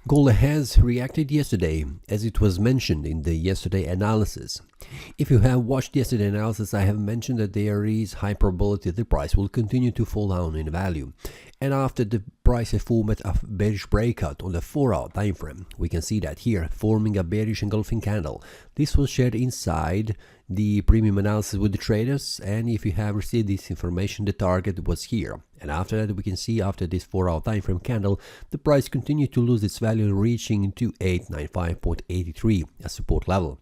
Gold has reacted yesterday, as it was mentioned in the yesterday analysis. If you have watched yesterday analysis, I have mentioned that there is high probability the price will continue to fall down in value. And after the price format of bearish breakout on the 4-hour time frame, we can see that here, forming a bearish engulfing candle. This was shared inside the premium analysis with the traders, and if you have received this information, the target was here. And after that, we can see after this 4-hour time frame candle, the price continued to lose its value, reaching to 895.83 as support level.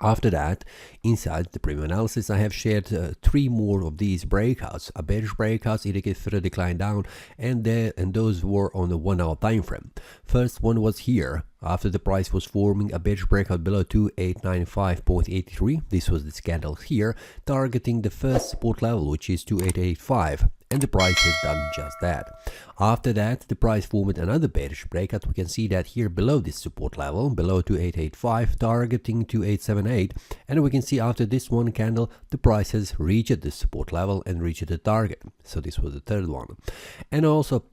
After that, inside the premium analysis, I have shared 3 more of these breakouts. A bearish breakouts indicate further decline down, and those were on the 1-hour time frame. First one was here, after the price was forming a bearish breakout below 2895.83. This was this candle here, targeting the first support level, which is 2885. And the price has done just that. After that, the price formed another bearish breakout. We can see that here below this support level, below 2885, targeting 2878. And we can see after this one candle, the price has reached the support level and reached the target. So this was the third one. And also,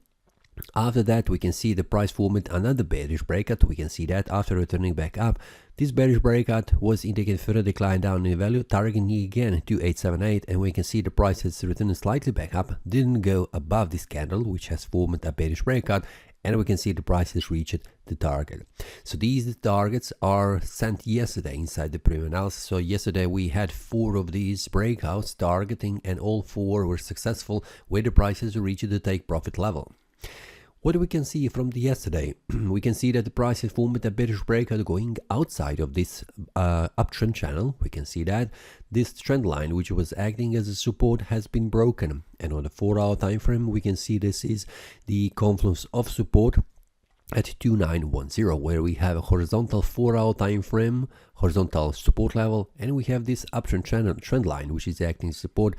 after that, we can see the price formed another bearish breakout. We can see that after returning back up, this bearish breakout was indicating further decline down in value, targeting again to 878, and we can see the price has returned slightly back up, didn't go above this candle, which has formed a bearish breakout, and we can see the price has reached the target. So these targets are sent yesterday inside the premium analysis. So yesterday we had 4 of these breakouts targeting, and all 4 were successful, where the prices reached the take profit level. What we can see from the yesterday, we can see that the price has formed a bearish breakout going outside of this uptrend channel. We can see that this trend line, which was acting as a support, has been broken. And on the 4-hour time frame, we can see this is the confluence of support at 2910, where we have a horizontal 4-hour time frame, horizontal support level, and we have this uptrend trend line, which is acting as support,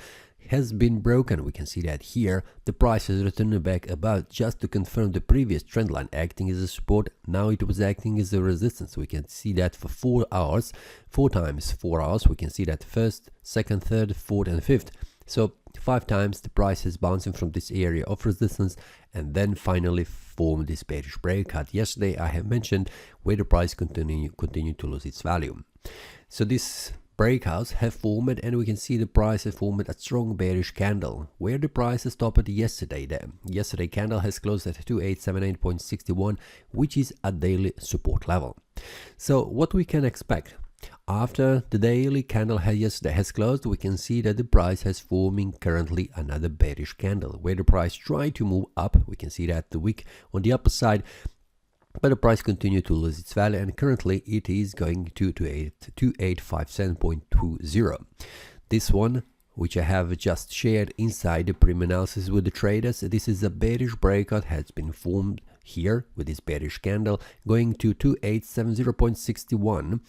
has been broken. We can see that here the price has returned back above just to confirm the previous trend line acting as a support. Now it was acting as a resistance. We can see that for 4 hours, 4 times 4 hours. We can see that first, second, third, fourth, and fifth. So 5 times the price is bouncing from this area of resistance and then finally formed this bearish breakout. Yesterday I have mentioned where the price continued to lose its value. So this breakouts have formed, and we can see the price has formed a strong bearish candle where the price has stopped yesterday. Yesterday candle has closed at 2878.61, which is a daily support level. So what we can expect after the daily candle yesterday has closed, we can see that the price has forming currently another bearish candle where the price tried to move up. We can see that the wick on the upper side, but the price continued to lose its value, and currently it is going to 2857.20. This one, which I have just shared inside the premium analysis with the traders, this is a bearish breakout, has been formed here with this bearish candle going to 2870.61.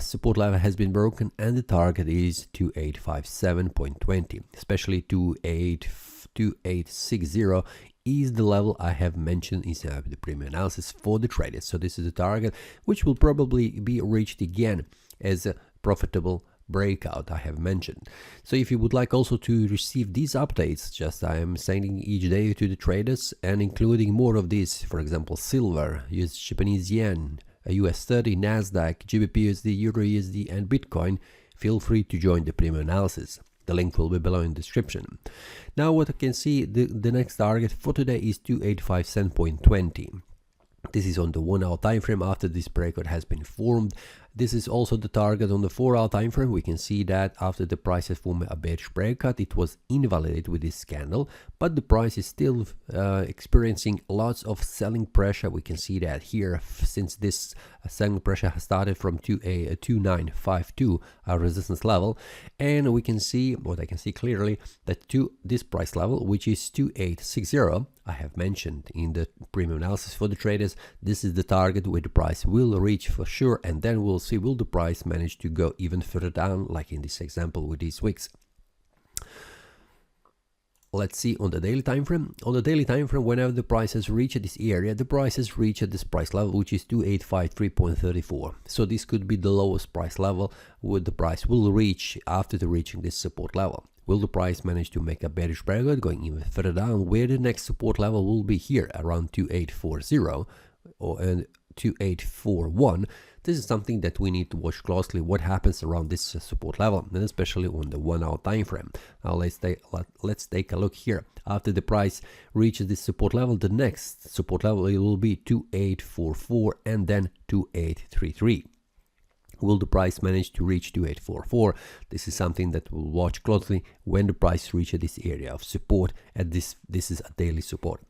Support level has been broken, and the target is 2857.20, especially 2860 is the level I have mentioned inside the premium analysis for the traders. So this is the target which will probably be reached again as a profitable breakout I have mentioned. So if you would like also to receive these updates, just I am sending each day to the traders and including more of these, for example silver, US Japanese yen, US 30, Nasdaq, GBP USD, Euro USD, and Bitcoin, feel free to join the premium analysis. The link will be below in the description. Now what I can see, the next target for today is 2857.20. This is on the 1-hour time frame after this breakout has been formed. This is also the target on the 4-hour time frame. We can see that after the price has formed a bearish breakout, it was invalidated with this candle, but the price is still experiencing lots of selling pressure. We can see that here, since this selling pressure has started from 2952, a resistance level, and we can see, what I can see clearly, that to this price level, which is 2860, I have mentioned in the premium analysis for the traders, this is the target where the price will reach for sure, and then we'll see will the price manage to go even further down, like in this example with these wicks. Let's see on the daily time frame. On the daily time frame, whenever the price has reached this area, the price has reached this price level, which is 2853.34. So this could be the lowest price level where the price will reach after reaching this support level. Will the price manage to make a bearish breakout going even further down, where the next support level will be here around 2840, and 2841. This is something that we need to watch closely, what happens around this support level, and especially on the 1 hour time frame. Now let's take a look here. After the price reaches this support level, the next support level it will be 2844 and then 2833. Will the price manage to reach 2844? This is something that we'll watch closely when the price reaches this area of support, and this is a daily support.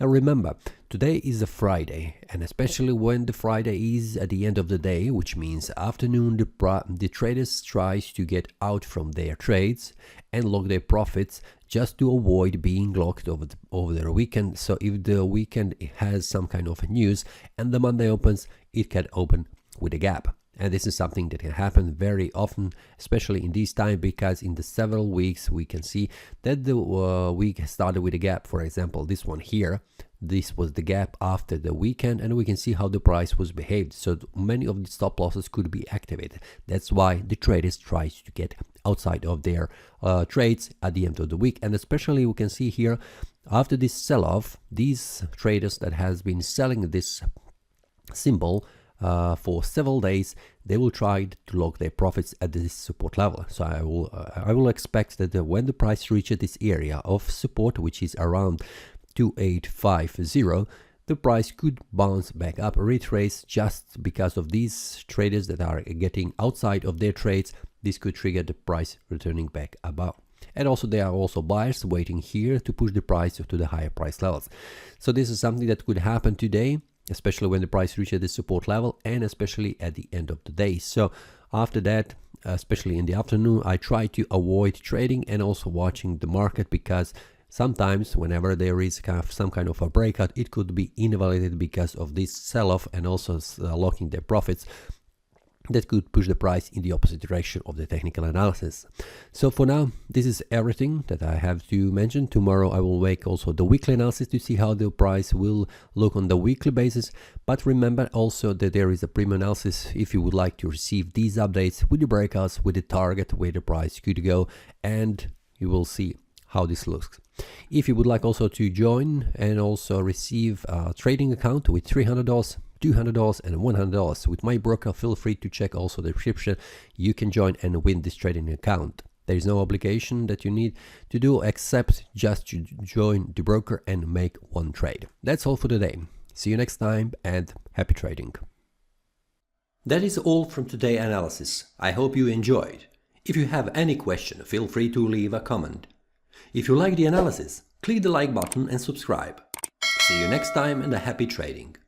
Now remember, today is a Friday, and especially when the Friday is at the end of the day, which means afternoon, the traders tries to get out from their trades and lock their profits just to avoid being locked over the weekend. So if the weekend has some kind of news and the Monday opens, it can open with a gap. And this is something that can happen very often, especially in this time, because in the several weeks we can see that the week started with a gap. For example, this one here, this was the gap after the weekend, and we can see how the price was behaved. So many of the stop losses could be activated. That's why the traders try to get outside of their trades at the end of the week. And especially we can see here, after this sell-off, these traders that has been selling this symbol for several days, they will try to lock their profits at this support level. So I will expect that when the price reaches this area of support, which is around 2850, the price could bounce back up, retrace, just because of these traders that are getting outside of their trades. This could trigger the price returning back above. And also there are also buyers waiting here to push the price to the higher price levels. So this is something that could happen today, especially when the price reaches the support level, and especially at the end of the day. So after that, especially in the afternoon, I try to avoid trading and also watching the market, because sometimes whenever there is some kind of a breakout, it could be invalidated because of this sell-off and also locking their profits. That could push the price in the opposite direction of the technical analysis. So for now, this is everything that I have to mention. Tomorrow I will make also the weekly analysis to see how the price will look on the weekly basis. But remember also that there is a premium analysis if you would like to receive these updates with the breakouts, with the target, where the price could go, and you will see how this looks. If you would like also to join and also receive a trading account with $300, $200 and $100 with my broker, feel free to check also the description. You can join and win this trading account. There is no obligation that you need to do except just to join the broker and make one trade. That's all for today. See you next time and happy trading. That is all from today's analysis. I hope you enjoyed. If you have any question, feel free to leave a comment. If you like the analysis, click the like button and subscribe. See you next time and a happy trading.